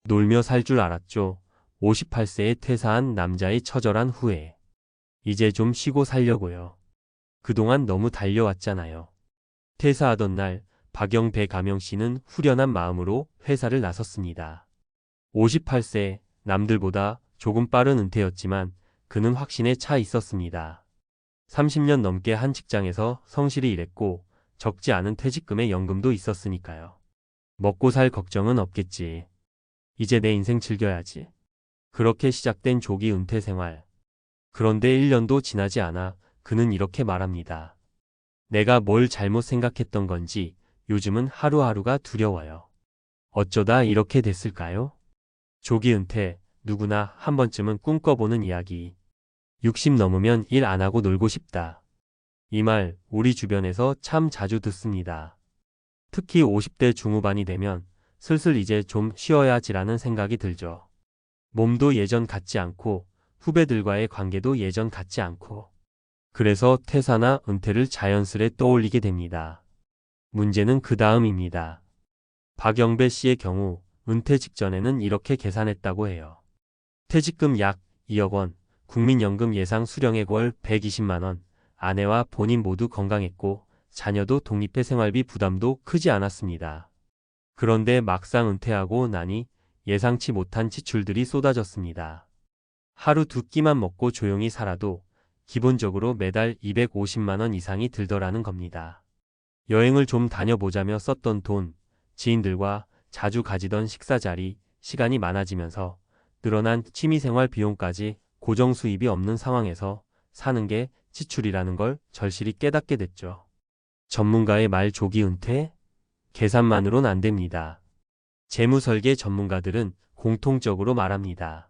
놀며 살 줄 알았죠. 58세에 퇴사한 남자의 처절한 후회. 이제 좀 쉬고 살려고요. 그동안 너무 달려왔잖아요. 퇴사하던 날 박영배 가명씨는 후련한 마음으로 회사를 나섰습니다. 58세, 남들보다 조금 빠른 은퇴였지만 그는 확신에 차 있었습니다. 30년 넘게 한 직장에서 성실히 일했고 적지 않은 퇴직금의 연금도 있었으니까요. 먹고 살 걱정은 없겠지. 이제 내 인생 즐겨야지. 그렇게 시작된 조기 은퇴 생활. 그런데 1년도 지나지 않아 그는 이렇게 말합니다. 내가 뭘 잘못 생각했던 건지 요즘은 하루하루가 두려워요. 어쩌다 이렇게 됐을까요? 조기 은퇴, 누구나 한 번쯤은 꿈꿔보는 이야기. 60 넘으면 일 안 하고 놀고 싶다. 이 말 우리 주변에서 참 자주 듣습니다. 특히 50대 중후반이 되면 슬슬 이제 좀 쉬어야지라는 생각이 들죠. 몸도 예전 같지 않고 후배들과의 관계도 예전 같지 않고 그래서 퇴사나 은퇴를 자연스레 떠올리게 됩니다. 문제는 그 다음입니다. 박영배 씨의 경우 은퇴 직전에는 이렇게 계산했다고 해요. 퇴직금 약 2억 원, 국민연금 예상 수령액 월 120만 원, 아내와 본인 모두 건강했고 자녀도 독립해 생활비 부담도 크지 않았습니다. 그런데 막상 은퇴하고 나니 예상치 못한 지출들이 쏟아졌습니다. 하루 두 끼만 먹고 조용히 살아도 기본적으로 매달 250만 원 이상이 들더라는 겁니다. 여행을 좀 다녀보자며 썼던 돈, 지인들과 자주 가지던 식사 자리, 시간이 많아지면서 늘어난 취미생활 비용까지 고정 수입이 없는 상황에서 사는 게 지출이라는 걸 절실히 깨닫게 됐죠. 전문가의 말 조기 은퇴? 계산만으론 안 됩니다. 재무설계 전문가들은 공통적으로 말합니다.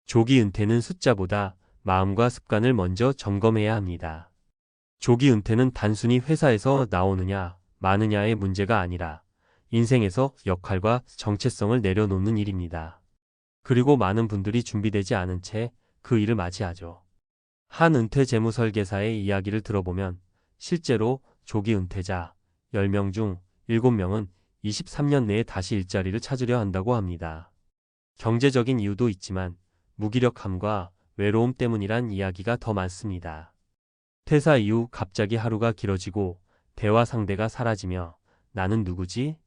조기 은퇴는 숫자보다 마음과 습관을 먼저 점검해야 합니다. 조기 은퇴는 단순히 회사에서 나오느냐, 마느냐의 문제가 아니라 인생에서 역할과 정체성을 내려놓는 일입니다. 그리고 많은 분들이 준비되지 않은 채 그 일을 맞이하죠. 한 은퇴 재무설계사의 이야기를 들어보면 실제로 조기 은퇴자 10명 중 7명은 23년 내에 다시 일자리를 찾으려 한다고 합니다. 경제적인 이유도 있지만 무기력함과 외로움 때문이란 이야기가 더 많습니다. 퇴사 이후 갑자기 하루가 길어지고 대화 상대가 사라지며 나는 누구지?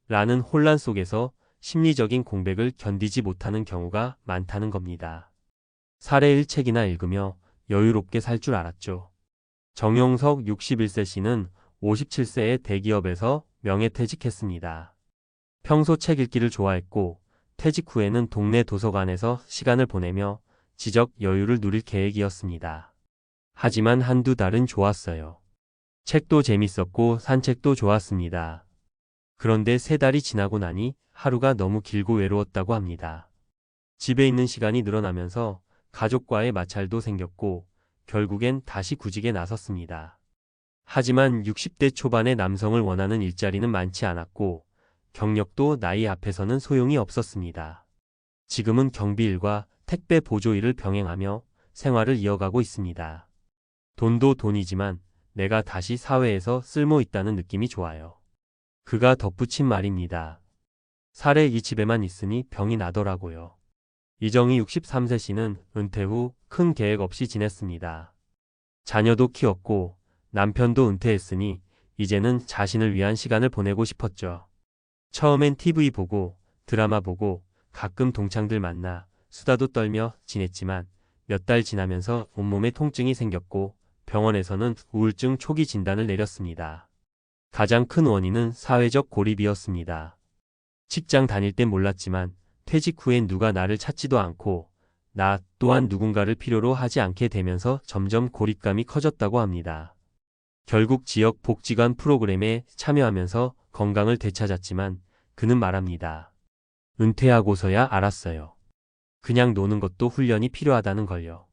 라는 혼란 속에서 심리적인 공백을 견디지 못하는 경우가 많다는 겁니다. 사례 일책이나 읽으며 여유롭게 살 줄 알았죠. 정용석 61세 씨는 57세에 대기업에서 명예퇴직했습니다. 평소 책 읽기를 좋아했고 퇴직 후에는 동네 도서관에서 시간을 보내며 지적 여유를 누릴 계획이었습니다. 하지만 한두 달은 좋았어요. 책도 재밌었고 산책도 좋았습니다. 그런데 3달이 지나고 나니 하루가 너무 길고 외로웠다고 합니다. 집에 있는 시간이 늘어나면서 가족과의 마찰도 생겼고 결국엔 다시 구직에 나섰습니다. 하지만 60대 초반의 남성을 원하는 일자리는 많지 않았고 경력도 나이 앞에서는 소용이 없었습니다. 지금은 경비일과 택배 보조일을 병행하며 생활을 이어가고 있습니다. 돈도 돈이지만 내가 다시 사회에서 쓸모 있다는 느낌이 좋아요. 그가 덧붙인 말입니다. 사례 이 집에만 있으니 병이 나더라고요. 이정희 63세 씨는 은퇴 후 큰 계획 없이 지냈습니다. 자녀도 키웠고 남편도 은퇴했으니 이제는 자신을 위한 시간을 보내고 싶었죠. 처음엔 TV 보고 드라마 보고 가끔 동창들 만나 수다도 떨며 지냈지만 몇 달 지나면서 온몸에 통증이 생겼고 병원에서는 우울증 초기 진단을 내렸습니다. 가장 큰 원인은 사회적 고립이었습니다. 직장 다닐 땐 몰랐지만 퇴직 후엔 누가 나를 찾지도 않고 나 또한 누군가를 필요로 하지 않게 되면서 점점 고립감이 커졌다고 합니다. 결국 지역 복지관 프로그램에 참여하면서 건강을 되찾았지만 그는 말합니다. 은퇴하고서야 알았어요. 그냥 노는 것도 훈련이 필요하다는 걸요.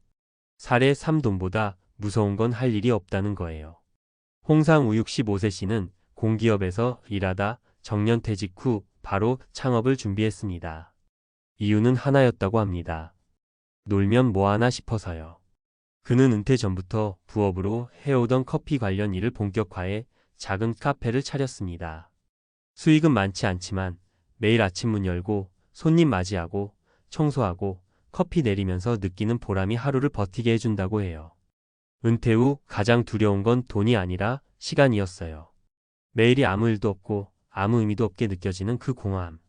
사례 3 돈보다 무서운 건 할 일이 없다는 거예요. 홍상우 65세 씨는 공기업에서 일하다 정년퇴직 후 바로 창업을 준비했습니다. 이유는 하나였다고 합니다. 놀면 뭐하나 싶어서요. 그는 은퇴 전부터 부업으로 해오던 커피 관련 일을 본격화해 작은 카페를 차렸습니다. 수익은 많지 않지만 매일 아침 문 열고 손님 맞이하고 청소하고 커피 내리면서 느끼는 보람이 하루를 버티게 해준다고 해요. 은퇴 후 가장 두려운 건 돈이 아니라 시간이었어요. 매일이 아무 일도 없고 아무 의미도 없게 느껴지는 그 공허함.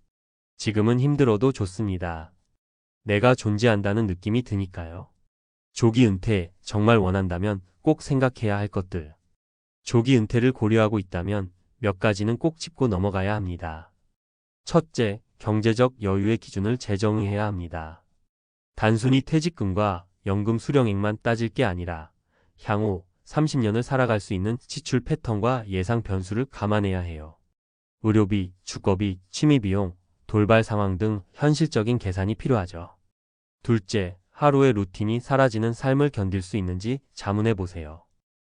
지금은 힘들어도 좋습니다. 내가 존재한다는 느낌이 드니까요. 조기 은퇴 정말 원한다면 꼭 생각해야 할 것들. 조기 은퇴를 고려하고 있다면 몇 가지는 꼭 짚고 넘어가야 합니다. 첫째, 경제적 여유의 기준을 재정의해야 합니다. 단순히 퇴직금과 연금 수령액만 따질 게 아니라 향후 30년을 살아갈 수 있는 지출 패턴과 예상 변수를 감안해야 해요. 의료비, 주거비, 취미비용, 돌발 상황 등 현실적인 계산이 필요하죠. 둘째, 하루의 루틴이 사라지는 삶을 견딜 수 있는지 자문해 보세요.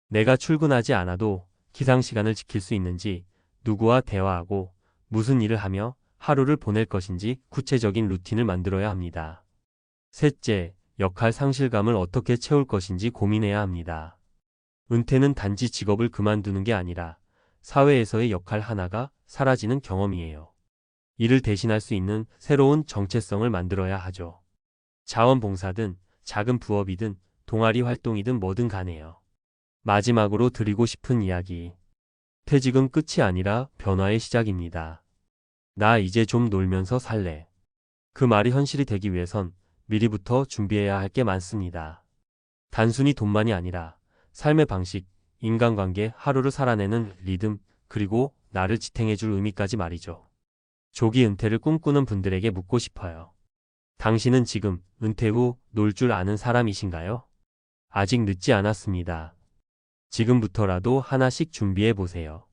내가 출근하지 않아도 기상시간을 지킬 수 있는지, 누구와 대화하고 무슨 일을 하며 하루를 보낼 것인지 구체적인 루틴을 만들어야 합니다. 셋째, 역할 상실감을 어떻게 채울 것인지 고민해야 합니다. 은퇴는 단지 직업을 그만두는 게 아니라 사회에서의 역할 하나가 사라지는 경험이에요. 이를 대신할 수 있는 새로운 정체성을 만들어야 하죠. 자원봉사든 작은 부업이든 동아리 활동이든 뭐든 가네요. 마지막으로 드리고 싶은 이야기. 퇴직은 끝이 아니라 변화의 시작입니다. 나 이제 좀 놀면서 살래. 그 말이 현실이 되기 위해선 미리부터 준비해야 할 게 많습니다. 단순히 돈만이 아니라 삶의 방식, 인간관계, 하루를 살아내는 리듬, 그리고 나를 지탱해줄 의미까지 말이죠. 조기 은퇴를 꿈꾸는 분들에게 묻고 싶어요. 당신은 지금 은퇴 후 놀 줄 아는 사람이신가요? 아직 늦지 않았습니다. 지금부터라도 하나씩 준비해 보세요.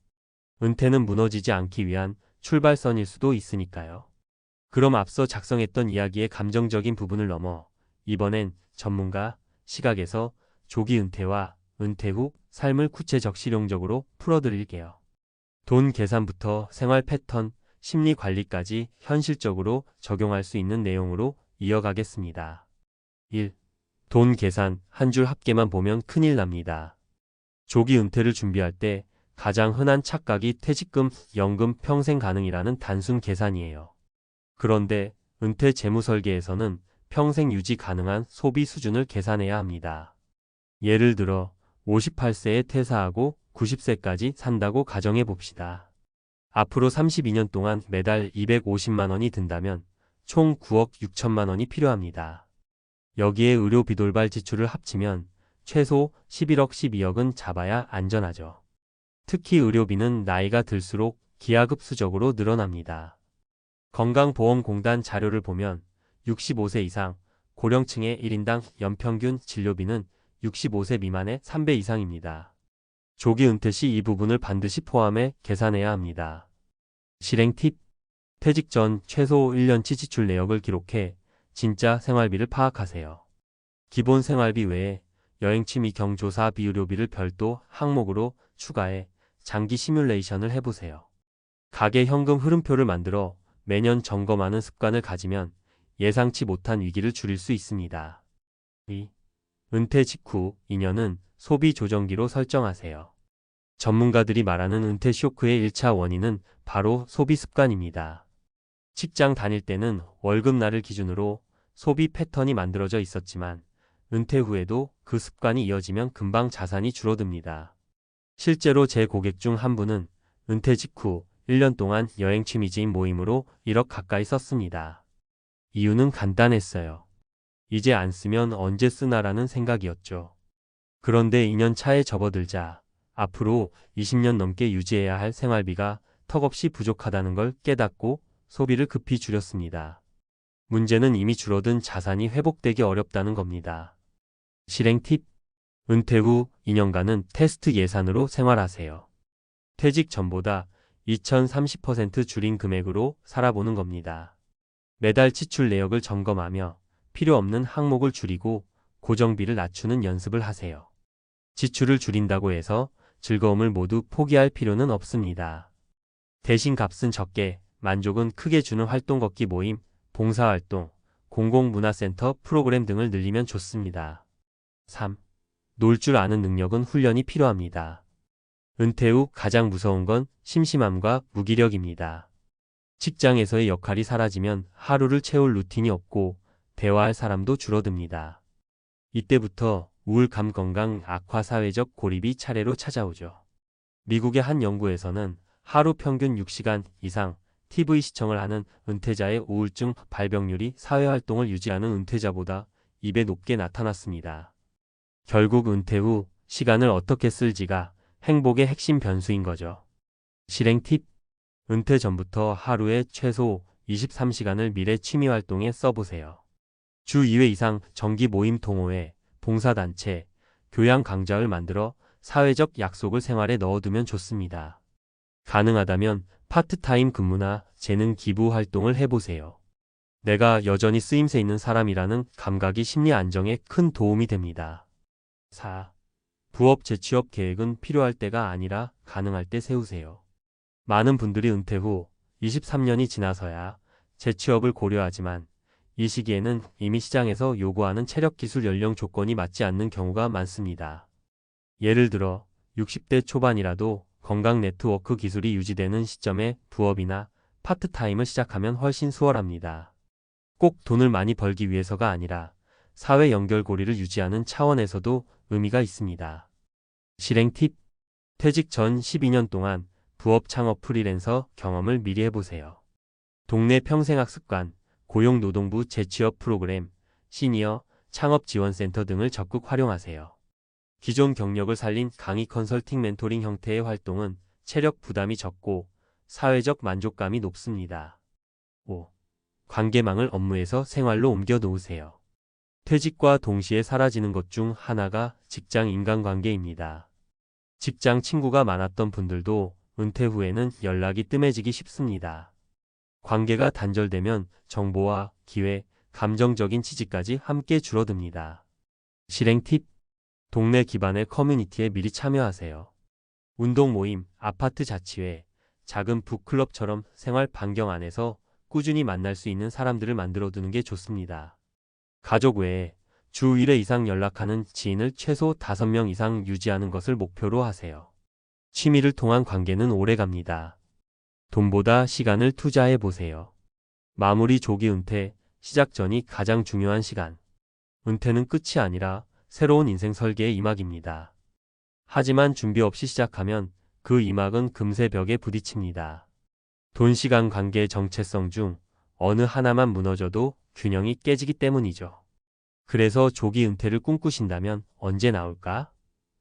은퇴는 무너지지 않기 위한 출발선일 수도 있으니까요. 그럼 앞서 작성했던 이야기의 감정적인 부분을 넘어 이번엔 전문가 시각에서 조기 은퇴와 은퇴 후 삶을 구체적 실용적으로 풀어드릴게요. 돈 계산부터 생활 패턴, 심리 관리까지 현실적으로 적용할 수 있는 내용으로 이어가겠습니다. 1. 돈 계산 한 줄 합계만 보면 큰일 납니다. 조기 은퇴를 준비할 때 가장 흔한 착각이 퇴직금, 연금 평생 가능이라는 단순 계산이에요. 그런데 은퇴 재무 설계에서는 평생 유지 가능한 소비 수준을 계산해야 합니다. 예를 들어 58세에 퇴사하고 90세까지 산다고 가정해 봅시다. 앞으로 32년 동안 매달 250만 원이 든다면 총 9억 6천만 원이 필요합니다. 여기에 의료비 돌발 지출을 합치면 최소 11억 12억은 잡아야 안전하죠. 특히 의료비는 나이가 들수록 기하급수적으로 늘어납니다. 건강보험공단 자료를 보면 65세 이상 고령층의 1인당 연평균 진료비는 65세 미만의 3배 이상입니다. 조기 은퇴 시 이 부분을 반드시 포함해 계산해야 합니다. 실행 팁. 퇴직 전 최소 1년치 지출 내역을 기록해 진짜 생활비를 파악하세요. 기본 생활비 외에 여행 취미 경조사 비의료비를 별도 항목으로 추가해 장기 시뮬레이션을 해보세요. 가계 현금 흐름표를 만들어 매년 점검하는 습관을 가지면 예상치 못한 위기를 줄일 수 있습니다. 2. 은퇴 직후 2년은 소비 조정기로 설정하세요. 전문가들이 말하는 은퇴 쇼크의 1차 원인은 바로 소비 습관입니다. 직장 다닐 때는 월급날을 기준으로 소비 패턴이 만들어져 있었지만 은퇴 후에도 그 습관이 이어지면 금방 자산이 줄어듭니다. 실제로 제 고객 중 한 분은 은퇴 직후 1년 동안 여행 취미지인 모임으로 1억 가까이 썼습니다. 이유는 간단했어요. 이제 안 쓰면 언제 쓰나라는 생각이었죠. 그런데 2년 차에 접어들자 앞으로 20년 넘게 유지해야 할 생활비가 턱없이 부족하다는 걸 깨닫고 소비를 급히 줄였습니다. 문제는 이미 줄어든 자산이 회복되기 어렵다는 겁니다. 실행 팁. 은퇴 후 2년간은 테스트 예산으로 생활하세요. 퇴직 전보다 2030% 줄인 금액으로 살아보는 겁니다. 매달 지출 내역을 점검하며 필요 없는 항목을 줄이고 고정비를 낮추는 연습을 하세요. 지출을 줄인다고 해서 즐거움을 모두 포기할 필요는 없습니다. 대신 값은 적게, 만족은 크게 주는 활동 걷기 모임, 봉사활동, 공공문화센터 프로그램 등을 늘리면 좋습니다. 3. 놀 줄 아는 능력은 훈련이 필요합니다. 은퇴 후 가장 무서운 건 심심함과 무기력입니다. 직장에서의 역할이 사라지면 하루를 채울 루틴이 없고 대화할 사람도 줄어듭니다. 이때부터 우울감, 건강 악화, 사회적 고립이 차례로 찾아오죠. 미국의 한 연구에서는 하루 평균 6시간 이상 TV 시청을 하는 은퇴자의 우울증 발병률이 사회활동을 유지하는 은퇴자보다 2배 높게 나타났습니다. 결국 은퇴 후 시간을 어떻게 쓸지가 행복의 핵심 변수인 거죠. 실행 팁. 은퇴 전부터 하루에 최소 23시간을 미래 취미활동에 써보세요. 주 2회 이상 정기 모임, 동호회, 봉사단체, 교양 강좌를 만들어 사회적 약속을 생활에 넣어두면 좋습니다. 가능하다면 파트타임 근무나 재능 기부 활동을 해보세요. 내가 여전히 쓰임새 있는 사람이라는 감각이 심리 안정에 큰 도움이 됩니다. 4. 부업 재취업 계획은 필요할 때가 아니라 가능할 때 세우세요. 많은 분들이 은퇴 후 23년이 지나서야 재취업을 고려하지만 이 시기에는 이미 시장에서 요구하는 체력, 기술, 연령 조건이 맞지 않는 경우가 많습니다. 예를 들어 60대 초반이라도 건강 네트워크 기술이 유지되는 시점에 부업이나 파트타임을 시작하면 훨씬 수월합니다. 꼭 돈을 많이 벌기 위해서가 아니라 사회 연결고리를 유지하는 차원에서도 의미가 있습니다. 실행 팁. 퇴직 전 12년 동안 부업, 창업, 프리랜서 경험을 미리 해보세요. 동네 평생학습관, 고용노동부 재취업 프로그램, 시니어 창업지원센터 등을 적극 활용하세요. 기존 경력을 살린 강의, 컨설팅, 멘토링 형태의 활동은 체력 부담이 적고 사회적 만족감이 높습니다. 5. 관계망을 업무에서 생활로 옮겨 놓으세요. 퇴직과 동시에 사라지는 것 중 하나가 직장 인간관계입니다. 직장 친구가 많았던 분들도 은퇴 후에는 연락이 뜸해지기 쉽습니다. 관계가 단절되면 정보와 기회, 감정적인 지지까지 함께 줄어듭니다. 실행 팁. 동네 기반의 커뮤니티에 미리 참여하세요. 운동 모임, 아파트 자치회, 작은 북클럽처럼 생활 반경 안에서 꾸준히 만날 수 있는 사람들을 만들어두는 게 좋습니다. 가족 외에 주 1회 이상 연락하는 지인을 최소 5명 이상 유지하는 것을 목표로 하세요. 취미를 통한 관계는 오래갑니다. 돈보다 시간을 투자해 보세요. 마무리. 조기 은퇴, 시작 전이 가장 중요한 시간. 은퇴는 끝이 아니라 새로운 인생 설계의 이막입니다. 하지만 준비 없이 시작하면 그 이막은 금세 벽에 부딪힙니다. 돈, 시간, 관계의 정체성 중 어느 하나만 무너져도 균형이 깨지기 때문이죠. 그래서 조기 은퇴를 꿈꾸신다면 언제 나올까?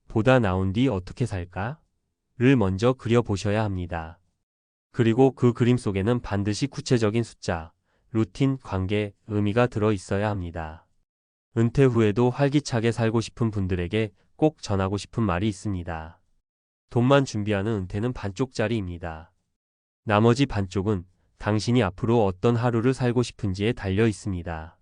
보다 나온 뒤 어떻게 살까? 를 먼저 그려보셔야 합니다. 그리고 그 그림 속에는 반드시 구체적인 숫자, 루틴, 관계, 의미가 들어 있어야 합니다. 은퇴 후에도 활기차게 살고 싶은 분들에게 꼭 전하고 싶은 말이 있습니다. 돈만 준비하는 은퇴는 반쪽짜리입니다. 나머지 반쪽은 당신이 앞으로 어떤 하루를 살고 싶은지에 달려 있습니다.